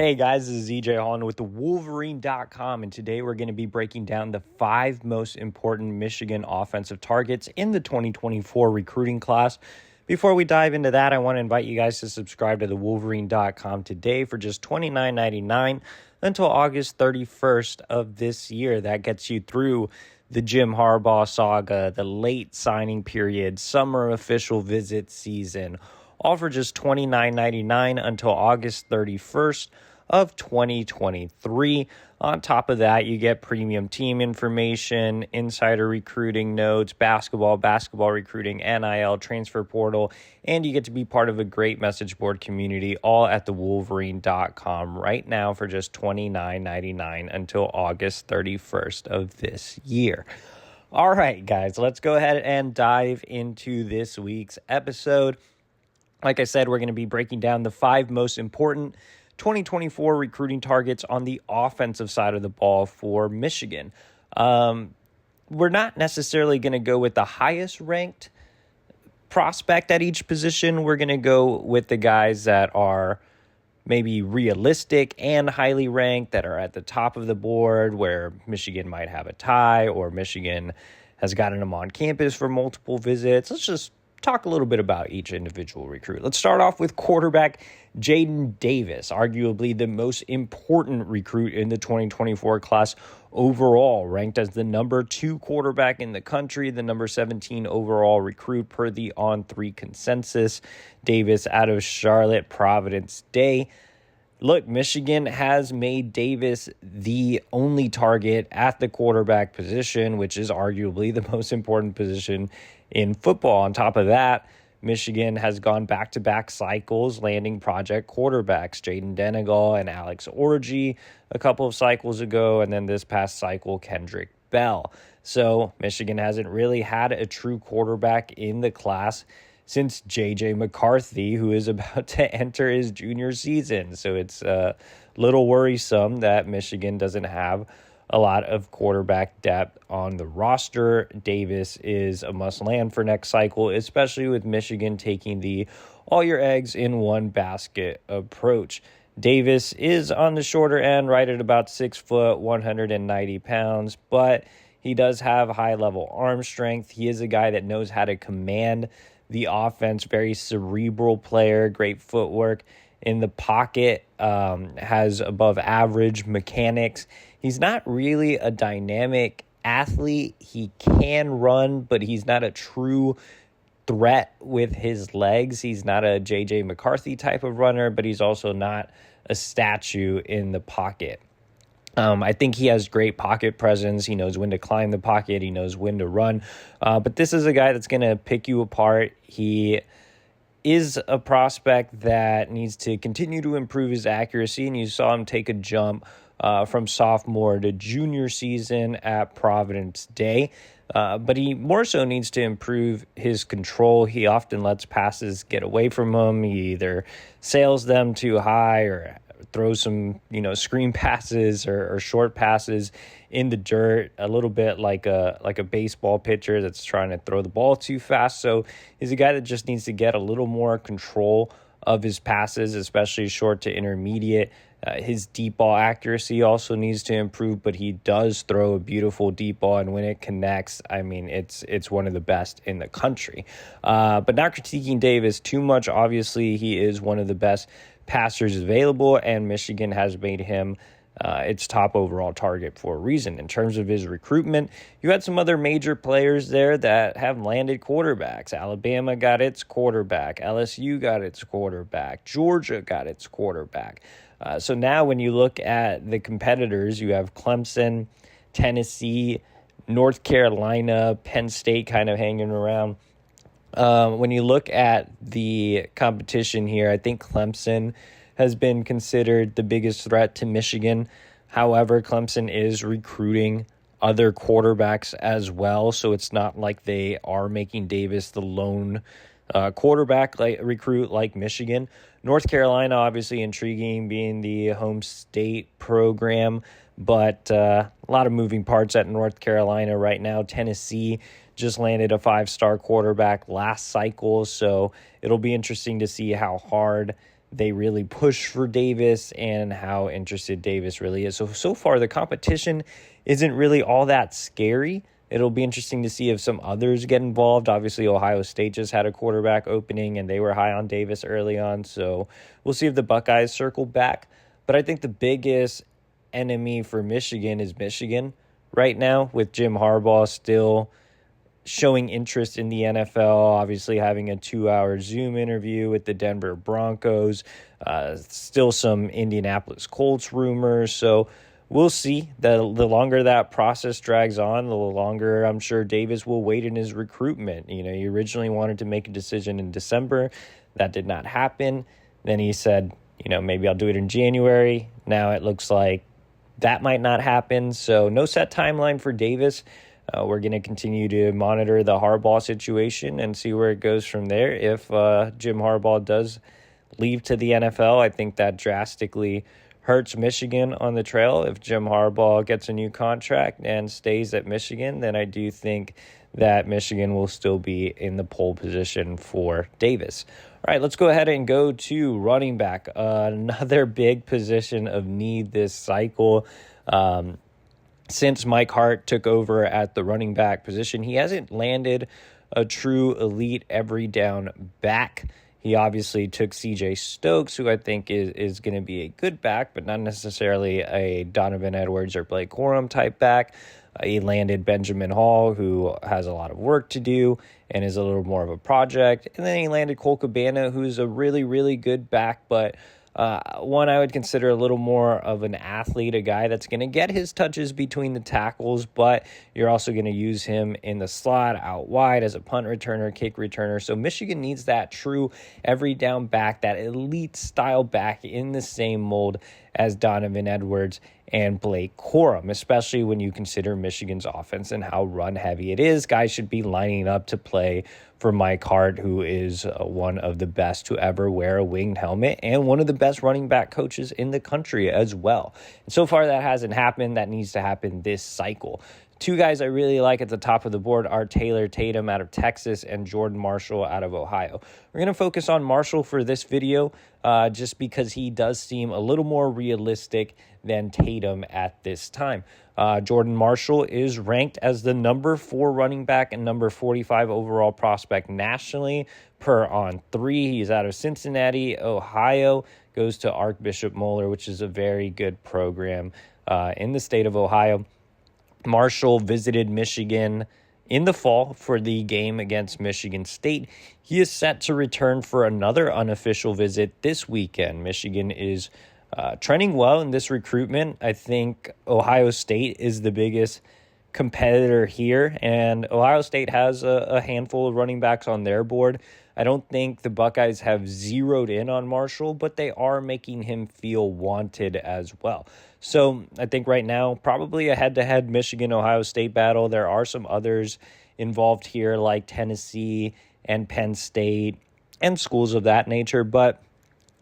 Hey guys, this is Holland with the Wolverine.com, and today we're going to be breaking down the 5 most important Michigan offensive targets in the 2024 recruiting class. Before we dive into that, I want to invite you guys to subscribe to the Wolverine.com today for just $29.99 until August 31st of this year. That gets you through the Jim Harbaugh saga, the late signing period, summer official visit season, all for just $29.99 until August 31st of 2023. On top of that, you get premium team information, insider recruiting notes, basketball recruiting, NIL, transfer portal, and you get to be part of a great message board community, all at thewolverine.com right now for just $29.99 until August 31st of this year. All right, guys, let's go ahead and dive into this week's episode. Like I said, we're going to be breaking down the 5 most important 2024 recruiting targets on the offensive side of the ball for Michigan. We're not necessarily going to go with the highest ranked prospect at each position. We're going to go with the guys that are maybe realistic and highly ranked, that are at the top of the board, where Michigan might have a tie or Michigan has gotten them on campus for multiple visits. Let's just talk a little bit about each individual recruit. Let's start off with quarterback Jaden Davis, arguably the most important recruit in the 2024 class overall, ranked as the number 2 quarterback in the country, the number 17 overall recruit per the On3 consensus. Davis out of Charlotte, Providence Day. Look, Michigan has made Davis the only target at the quarterback position, which is arguably the most important position in football. On top of that, Michigan has gone back-to-back cycles landing project quarterbacks, Jaden Denegal and Alex Orji a couple of cycles ago, and then this past cycle, Kendrick Bell. So Michigan hasn't really had a true quarterback in the class since J.J. McCarthy, who is about to enter his junior season. So it's a little worrisome that Michigan doesn't have a lot of quarterback depth on the roster. Davis is a must-land for next cycle, especially with Michigan taking the all your eggs in one basket approach. Davis is on the shorter end, right at about 6 foot, 190 pounds, but he does have high-level arm strength. He is a guy that knows how to command the offense, very cerebral player, great footwork in the pocket, has above average mechanics. He's not really a dynamic athlete. He can run, but he's not a true threat with his legs. He's not a J.J. McCarthy type of runner, but he's also not a statue in the pocket. I think he has great pocket presence. He knows when to climb the pocket. He knows when to run. But this is a guy that's going to pick you apart. He is a prospect that needs to continue to improve his accuracy, and you saw him take a jump from sophomore to junior season at Providence Day. But he more so needs to improve his control. He often lets passes get away from him. He either sails them too high or throws some, screen passes or short passes in the dirt, a little bit like a baseball pitcher that's trying to throw the ball too fast. So he's a guy that just needs to get a little more control of his passes, especially short to intermediate. His deep ball accuracy also needs to improve, but he does throw a beautiful deep ball, and when it connects, it's one of the best in the country. But not critiquing Davis too much. Obviously, he is one of the best passers available, and Michigan has made him its top overall target for a reason. In terms of his recruitment, you had some other major players there that have landed quarterbacks. Alabama got its quarterback. LSU got its quarterback. Georgia got its quarterback. So now when you look at the competitors, you have Clemson, Tennessee, North Carolina, Penn State kind of hanging around. When you look at the competition here, I think Clemson has been considered the biggest threat to Michigan. However, Clemson is recruiting other quarterbacks as well, so it's not like they are making Davis the lone quarterback recruit like Michigan. North Carolina, obviously intriguing, being the home state program, but a lot of moving parts at North Carolina right now. Tennessee just landed a 5-star quarterback last cycle, so it'll be interesting to see how hard they really push for Davis and how interested Davis really is. So far, the competition isn't really all that scary. It'll be interesting to see if some others get involved. Obviously, Ohio State just had a quarterback opening, and they were high on Davis early on. So we'll see if the Buckeyes circle back. But I think the biggest enemy for Michigan is Michigan right now, with Jim Harbaugh still showing interest in the NFL, obviously having a 2-hour Zoom interview with the Denver Broncos, still some Indianapolis Colts rumors. So we'll see. The longer that process drags on, the longer I'm sure Davis will wait in his recruitment. You know, he originally wanted to make a decision in December. That did not happen. Then he said, you know, maybe I'll do it in January. Now it looks like that might not happen. So no set timeline for Davis. We're going to continue to monitor the Harbaugh situation and see where it goes from there. If Jim Harbaugh does leave to the NFL, I think that drastically hurts Michigan on the trail. If Jim Harbaugh gets a new contract and stays at Michigan, then I do think that Michigan will still be in the pole position for Davis. All right, let's go ahead and go to running back. Another big position of need this cycle. Since Mike Hart took over at the running back position, he hasn't landed a true elite every down back. He obviously took C.J. Stokes, who I think is going to be a good back, but not necessarily a Donovan Edwards or Blake Corum type back. He landed Benjamin Hall, who has a lot of work to do and is a little more of a project. And then he landed Cole Cabana, who's a really, really good back, but one I would consider a little more of an athlete, a guy that's going to get his touches between the tackles, but you're also going to use him in the slot, out wide as a punt returner, kick returner. So Michigan needs that true every down back, that elite style back in the same mold as Donovan Edwards and Blake Corum, especially when you consider Michigan's offense and how run heavy it is. Guys should be lining up to play for Mike Hart, who is one of the best to ever wear a winged helmet and one of the best running back coaches in the country as well. And so far that hasn't happened. That needs to happen this cycle. Two guys I really like at the top of the board are Taylor Tatum out of Texas and Jordan Marshall out of Ohio. We're going to focus on Marshall for this video just because he does seem a little more realistic than Tatum at this time. Jordan Marshall is ranked as the number 4 running back and number 45 overall prospect nationally per On3. He's out of Cincinnati, Ohio, goes to Archbishop Moeller, which is a very good program in the state of Ohio. Marshall visited Michigan in the fall for the game against Michigan State. He is set to return for another unofficial visit this weekend. Michigan is trending well in this recruitment. I think Ohio State is the biggest competitor here, and Ohio State has a handful of running backs on their board. I don't think the Buckeyes have zeroed in on Marshall, but they are making him feel wanted as well. So I think right now, probably a head-to-head Michigan-Ohio State battle. There are some others involved here like Tennessee and Penn State and schools of that nature, but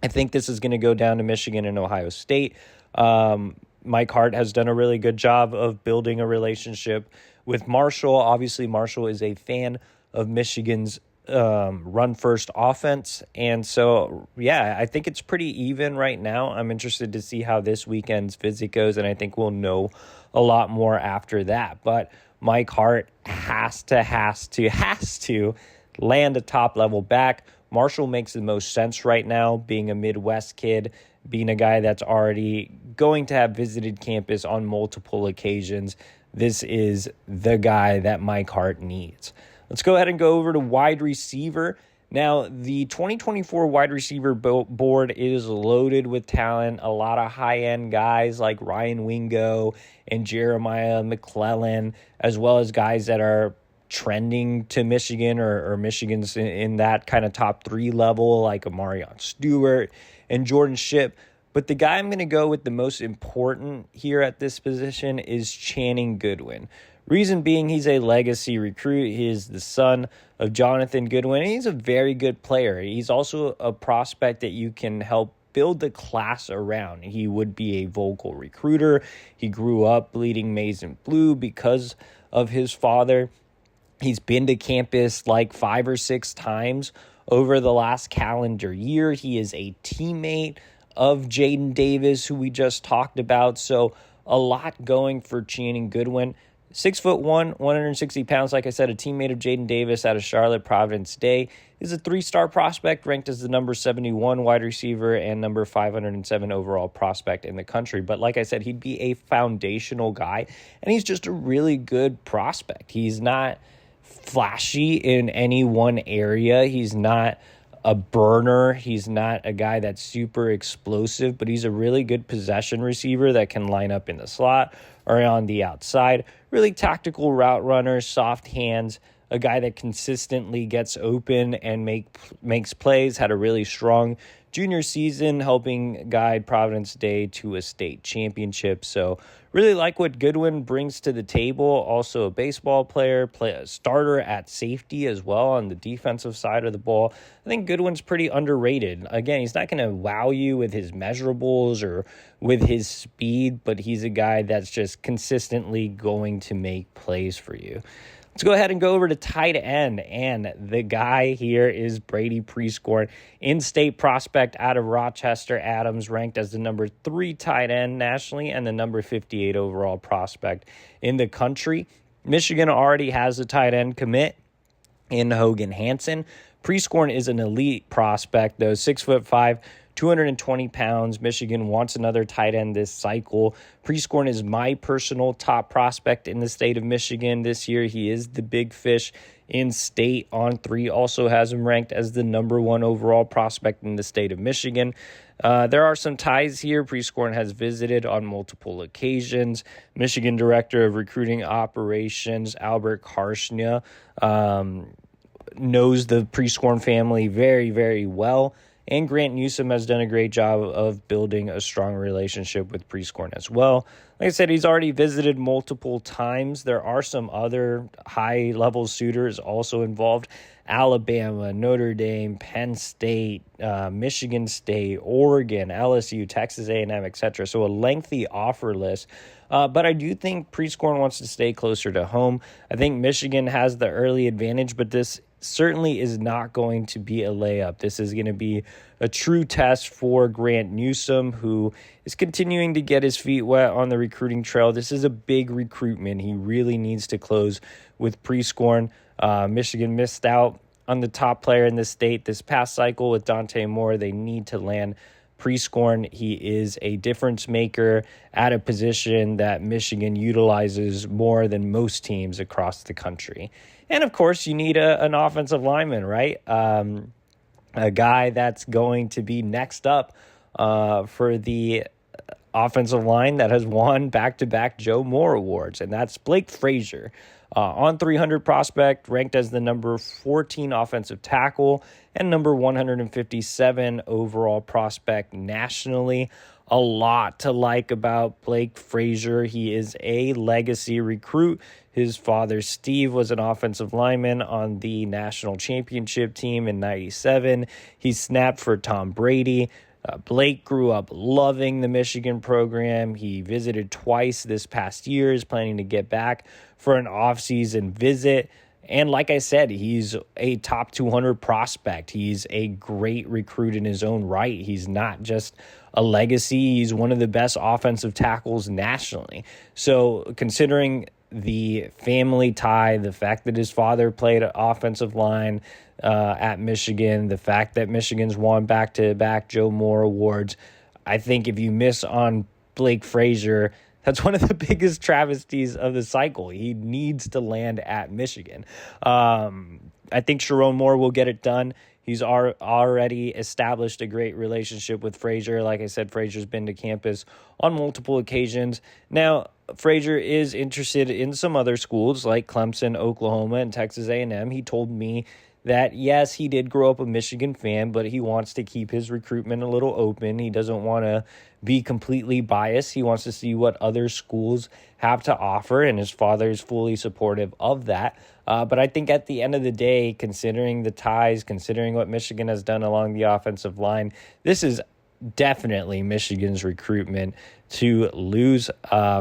I think this is going to go down to Michigan and Ohio State. Mike Hart has done a really good job of building a relationship with Marshall. Obviously, Marshall is a fan of Michigan's run-first offense. And so, yeah, I think it's pretty even right now. I'm interested to see how this weekend's visit goes, and I think we'll know a lot more after that. But Mike Hart has to land a top-level back. Marshall makes the most sense right now, being a Midwest kid, being a guy that's already going to have visited campus on multiple occasions. This is the guy that Mike Hart needs. Let's go ahead and go over to wide receiver. Now, the 2024 wide receiver board is loaded with talent. A lot of high-end guys like Ryan Wingo and Jeremiah McClellan, as well as guys that are trending to Michigan or Michigan's in that kind of top 3 level, like Amarion Stewart and Jordan Shipp. But the guy I'm going to go with the most important here at this position is Channing Goodwin. Reason being, he's a legacy recruit. He is the son of Jonathan Goodwin. And he's a very good player. He's also a prospect that you can help build the class around. He would be a vocal recruiter. He grew up bleeding maize and blue because of his father. He's been to campus like 5 or 6 times over the last calendar year. He is a teammate of Jaden Davis, who we just talked about. So a lot going for Channing Goodwin. 6'1", 160 pounds. Like I said, a teammate of Jaden Davis out of Charlotte, Providence Day. Is a 3-star prospect, ranked as the number 71 wide receiver and number 507 overall prospect in the country. But like I said, he'd be a foundational guy, and he's just a really good prospect. He's not flashy in any one area. He's not a burner. He's not a guy that's super explosive, but he's a really good possession receiver that can line up in the slot or on the outside. Really tactical route runner, soft hands, a guy that consistently gets open and makes plays. Had a really strong junior season, helping guide Providence Day to a state championship. So really like what Goodwin brings to the table. Also a baseball player, a starter at safety as well on the defensive side of the ball. I think Goodwin's pretty underrated. Again, he's not going to wow you with his measurables or with his speed, but he's a guy that's just consistently going to make plays for you. Let's go ahead and go over to tight end, and the guy here is Brady Prescorn, in-state prospect out of Rochester Adams, ranked as the number 3 tight end nationally and the number 58 overall prospect in the country. Michigan already has a tight end commit in Hogan Hansen. Prescorn is an elite prospect, though, 6'5", 220 pounds. Michigan wants another tight end this cycle. Prescorn is my personal top prospect in the state of Michigan this year. He is the big fish in state. On3 also has him ranked as the number 1 overall prospect in the state of Michigan. There are some ties here. Prescorn has visited on multiple occasions. Michigan Director of Recruiting Operations, Albert Karshnia, knows the Prescorn family very, very well. And Grant Newsom has done a great job of building a strong relationship with Prescorn as well. Like I said, he's already visited multiple times. There are some other high-level suitors also involved. Alabama, Notre Dame, Penn State, Michigan State, Oregon, LSU, Texas A&M, etc. So a lengthy offer list. But I do think Prescorn wants to stay closer to home. I think Michigan has the early advantage, but this certainly is not going to be a layup. This is going to be a true test for Grant Newsom, who is continuing to get his feet wet on the recruiting trail. This is a big recruitment. He really needs to close with Prescorn. Michigan missed out on the top player in the state this past cycle with Dante Moore. They need to land Prescorn. He is a difference maker at a position that Michigan utilizes more than most teams across the country. And, of course, you need an offensive lineman, right? A guy that's going to be next up for the offensive line that has won back-to-back Joe Moore Awards, and that's Blake Frazier. On 300 prospect, ranked as the number 14 offensive tackle and number 157 overall prospect nationally. A lot to like about Blake Frazier. He is a legacy recruit. His father, Steve, was an offensive lineman on the national championship team in '97. He snapped for Tom Brady. Blake grew up loving the Michigan program. He visited twice this past year, is planning to get back for an off-season visit. And like I said, he's a top 200 prospect. He's a great recruit in his own right. He's not just a legacy. He's one of the best offensive tackles nationally. So considering the family tie, the fact that his father played offensive line at Michigan, the fact that Michigan's won back-to-back Joe Moore Awards, I think if you miss on Blake Frazier, that's one of the biggest travesties of the cycle. He needs to land at Michigan. I think Sharon Moore will get it done. He's already established a great relationship with Frazier. Like I said, Frazier's been to campus on multiple occasions. Now, Frazier is interested in some other schools like Clemson, Oklahoma, and Texas A&M. He told me that, yes, he did grow up a Michigan fan, but he wants to keep his recruitment a little open. He doesn't want to be completely biased. He wants to see what other schools have to offer, and his father is fully supportive of that. But I think at the end of the day, considering the ties, considering what Michigan has done along the offensive line, this is definitely Michigan's recruitment to lose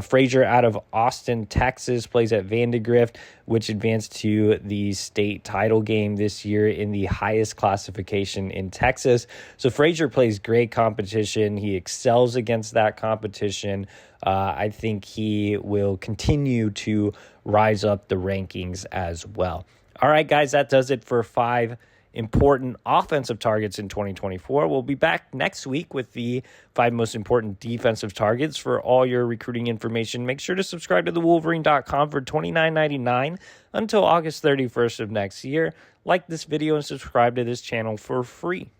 Frazier out of Austin, Texas, plays at Vandegrift, which advanced to the state title game this year in the highest classification in Texas. So Frazier plays great competition. He excels against that competition. I think he will continue to rise up the rankings as well. All right, guys, that does it for 5 important offensive targets in 2024. We'll be back next week with the 5 most important defensive targets. For all your recruiting information, make sure to subscribe to the Wolverine.com for $29.99 until August 31st of next year. Like this video and subscribe to this channel for free.